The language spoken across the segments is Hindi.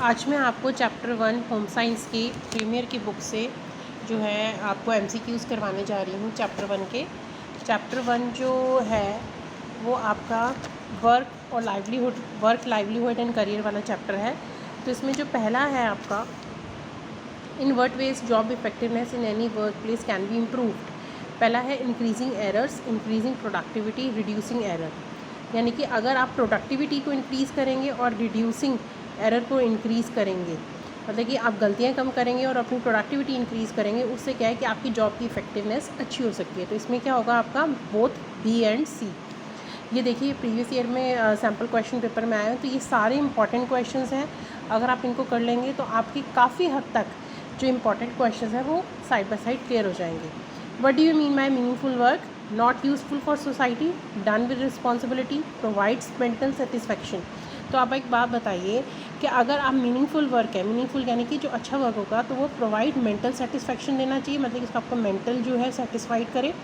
आज मैं आपको चैप्टर 1 होम साइंस की प्रीमियर की बुक से जो है आपको एमसीक्यूज़ करवाने जा रही हूँ। चैप्टर 1 जो है वो आपका वर्क लाइवलीहुड एंड करियर वाला चैप्टर है। तो इसमें जो पहला है आपका, in what ways job effectiveness in any work place can be improved. पहला है increasing errors, increasing productivity, reducing error. यानी कि अगर आप प्रोडक्टिविटी को इंक्रीज़ करेंगे और रिड्यूसिंग एरर को इंक्रीज़ करेंगे, मतलब कि आप गलतियां कम करेंगे और अपनी प्रोडक्टिविटी इंक्रीज़ करेंगे, उससे क्या है कि आपकी जॉब की इफेक्टिवनेस अच्छी हो सकती है। तो इसमें क्या होगा आपका बोथ बी एंड सी। ये देखिए प्रीवियस ईयर में सैम्पल क्वेश्चन पेपर में आए हैं, तो ये सारे इंपॉर्टेंट क्वेश्चंस हैं। अगर आप इनको कर लेंगे तो आपकी काफ़ी हद तक जो इंपॉर्टेंट क्वेश्चंस हैं वो साइड बाय साइड क्लियर हो जाएंगे। What do you mean by meaningful work? Not useful for society, done with responsibility, provides mental satisfaction. तो आप एक बात बताइए कि अगर आप मीनिंगफुल वर्क है, मीनिंगफुल यानी कि जो अच्छा वर्क होगा, तो वो प्रोवाइड मेंटल सेटिस्फैक्शन देना चाहिए, मतलब कि आपका मेंटल जो है सेटिस्फाइड करे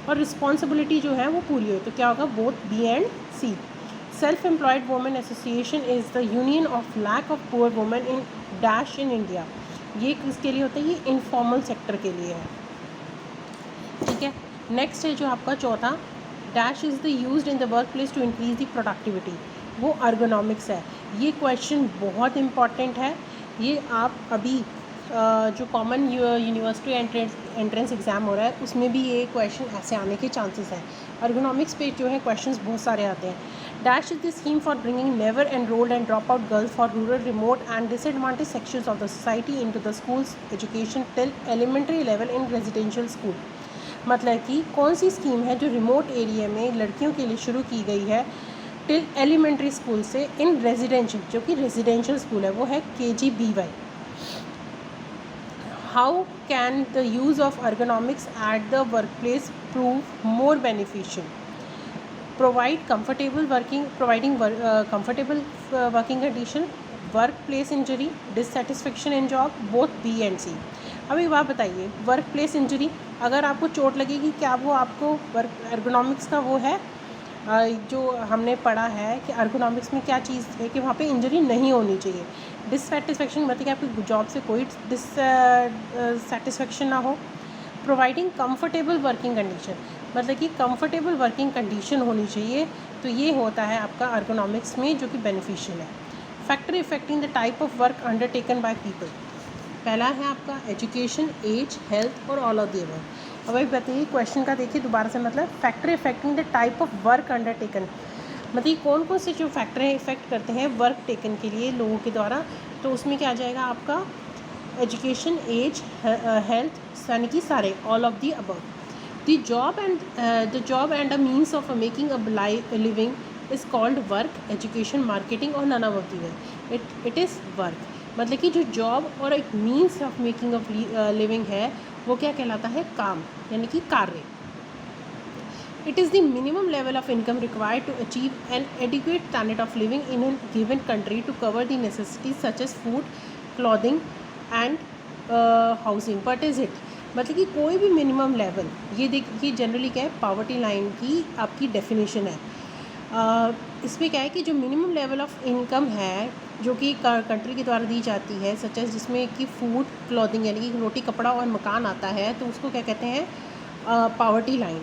और रिस्पॉन्सिबिलिटी जो है वो पूरी हो। तो क्या होगा? Both B and C. Self employed women association is the union of lack of poor women in dash in India. ये किसके लिए होता है? ये इनफॉर्मल सेक्टर के लिए है। ठीक है, नेक्स्ट है जो आपका चौथा, dash is the used in the work place to increase the productivity. वो अर्गोनॉमिक्स है। ये क्वेश्चन बहुत इंपॉर्टेंट है। ये आप अभी जो कॉमन यूनिवर्सिटी एंट्रेंस एग्ज़ाम हो रहा है उसमें भी ये क्वेश्चन ऐसे आने के चांसेस हैं। अर्गोनॉमिक्स पे जो है क्वेश्चंस बहुत सारे आते हैं। Dash is the scheme for bringing never enrolled and drop out girls for rural, remote and disadvantage sections of the society into the schools education till elementary level in residential school. मतलब कि कौन सी स्कीम है जो रिमोट एरिया में लड़कियों के लिए शुरू की गई है टिल एलिमेंट्री स्कूल से इन रेजिडेंशियल, जो कि रेजिडेंशियल स्कूल है, वो है KGBY। How can the use of ergonomics at the work place prove more beneficial? Providing comfortable working condition, work place injury, dissatisfaction in job, both B and C. अब एक बात बताइए, वर्क प्लेस इंजरी, अगर आपको चोट लगेगी, क्या वो आपको वर्क ergonomics का वो है? जो हमने पढ़ा है कि ergonomics में क्या चीज़ है कि वहाँ पे इंजरी नहीं होनी चाहिए। डिससेटिस्फेक्शन मतलब कि आपकी जॉब से कोई डिससेटिस्फेक्शन ना हो। प्रोवाइडिंग कंफर्टेबल वर्किंग कंडीशन, मतलब कि कंफर्टेबल वर्किंग कंडीशन होनी चाहिए। तो ये होता है आपका ergonomics में, जो कि बेनिफिशियल है। Factor affecting the type of work undertaken by people. पहला है आपका एजुकेशन, एज, हेल्थ और ऑल ऑफ द अबव। अब अभी बताइए क्वेश्चन का, देखिए दोबारा से, मतलब factor affecting the type of work undertaken, मतलब कौन कौन से जो फैक्टर हैं इफेक्ट करते हैं वर्क टेकन के लिए लोगों के द्वारा। तो उसमें क्या आ जाएगा आपका एजुकेशन, एज, हेल्थ, यानी कि सारे, all of the above. The job and a means of making a living is called work, education, marketing और none of the it is work. मतलब कि जो जॉब और एक means of making of living है वो क्या कहलाता है? काम, यानी कि कार्य। It is the minimum level of income required to achieve an adequate standard of living in an given country to cover the necessities such as food, clothing and housing. What is it? मतलब कि कोई भी मिनिमम लेवल, ये देखिए जनरली क्या है, पॉवर्टी लाइन की आपकी डेफिनेशन है। इसमें क्या है कि जो मिनिमम लेवल ऑफ इनकम है जो कि कंट्री के द्वारा दी जाती है, सच एज जिसमें कि फूड, क्लॉथिंग यानी कि रोटी, कपड़ा और मकान आता है, तो उसको क्या कहते हैं? Poverty line.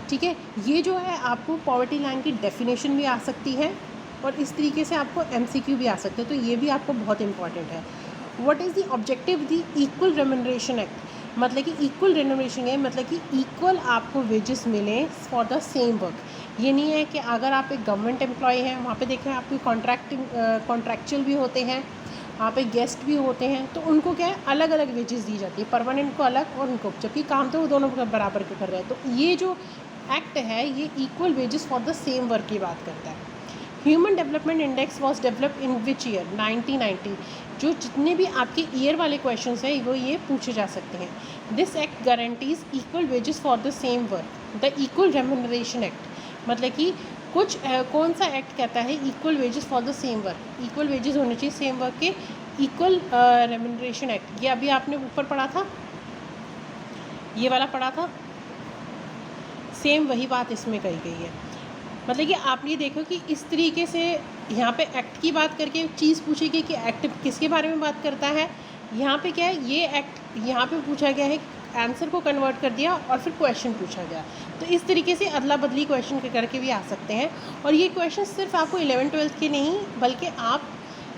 ठीक है, ये जो है आपको पॉवर्टी लाइन की डेफिनेशन भी आ सकती है और इस तरीके से आपको MCQ भी आ सकते हैं, तो ये भी आपको बहुत इंपॉर्टेंट है। What is the objective the equal remuneration act? मतलब कि इक्वल रेम्यूनरेशन है, मतलब कि इक्वल आपको वेजेस मिले फॉर द सेम वर्क। ये नहीं है कि अगर आप एक गवर्नमेंट एम्प्लॉय हैं, वहाँ पे देखें आपकी कॉन्ट्रैक्चुअल भी होते हैं, वहाँ पे गेस्ट भी होते हैं, तो उनको क्या है, अलग अलग वेजेस दी जाती है, परमानेंट को अलग और उनको, जबकि काम तो वो दोनों बराबर के कर रहे हैं। तो ये जो एक्ट है ये equal wages for the same work की बात करता है। Human development index was developed in which year? 1990। जो जितने भी आपके ईयर वाले क्वेश्चंस हैं वो ये पूछे जा सकते हैं। This act guarantees equal wages for the same work, the equal remuneration act. मतलब कि कौन सा एक्ट कहता है equal wages for the same work? Equal wages होने चाहिए सेम वर्क के, इक्वल रेम्यूनरेशन एक्ट। ये अभी आपने ऊपर पढ़ा था, ये वाला पढ़ा था, सेम वही बात इसमें कही गई है। मतलब कि आप ये देखो कि इस तरीके से यहाँ पे एक्ट की बात करके चीज़ पूछेगी कि एक्ट किसके बारे में बात करता है। यहाँ पे क्या है, ये एक्ट यहाँ पे पूछा गया है, आंसर को कन्वर्ट कर दिया और फिर क्वेश्चन पूछा गया। तो इस तरीके से अदला बदली क्वेश्चन करके भी आ सकते हैं। और ये क्वेश्चन सिर्फ आपको 11th-12th के नहीं, बल्कि आप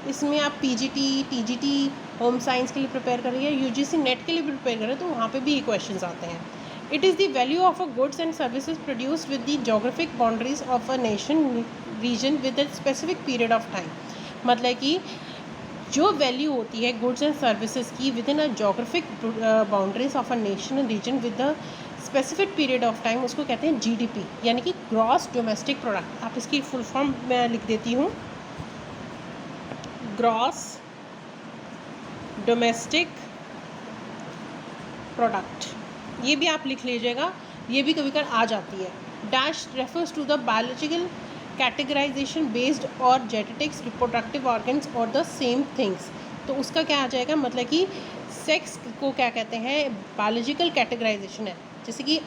इसमें आप पीजीटी, टीजीटी, होम साइंस के लिए प्रिपेयर कर रही है, यूजीसी नेट के लिए प्रिपेयर कर रहे हैं, तो वहाँ पे भी ये क्वेश्चंस आते हैं। It is the value of a goods and services produced with the geographic boundaries of a nation region with a specific period of time. मतलब कि जो वैल्यू होती है गुड्स एंड सर्विसेज की within a geographic boundaries of a nation region with a specific period of time, उसको कहते हैं जीडीपी, यानी कि ग्रॉस डोमेस्टिक प्रोडक्ट। आप इसकी फुल फॉर्म मैं लिख देती हूँ, ग्रॉस डोमेस्टिक प्रोडक्ट। ये भी आप लिख लीजिएगा, ये भी कभी कभी आ जाती है। Dash refers to the biological categorisation based और जेनेटिक्स रिप्रोडक्टिव ऑर्गन्स और द सेम थिंग्स। तो उसका क्या आ जाएगा, मतलब कि सेक्स को क्या कहते हैं, बायोलॉजिकल कैटेगराइजेशन है। जैसे कि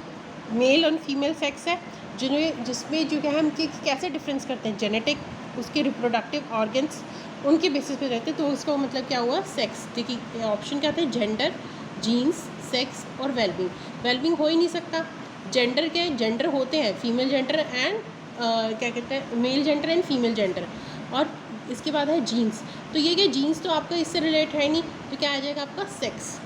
मेल और फीमेल सेक्स है, जिसमें जो क्या है हम कैसे डिफरेंस करते हैं, जेनेटिक, उसके रिप्रोडक्टिव ऑर्गन्स उनके बेसिस पे रहते हैं। तो उसका मतलब क्या हुआ, सेक्स। देखिए ऑप्शन क्या थे, जेंडर, जीन्स, सेक्स और वेलबींग। वेलबींग हो ही नहीं सकता, जेंडर के जेंडर होते हैं, फीमेल जेंडर एंड क्या कहते हैं, male gender and female gender. और इसके बाद है जीन्स। तो ये जीन्स तो आपका इससे रिलेट है नहीं, तो क्या आ जाएगा आपका सेक्स।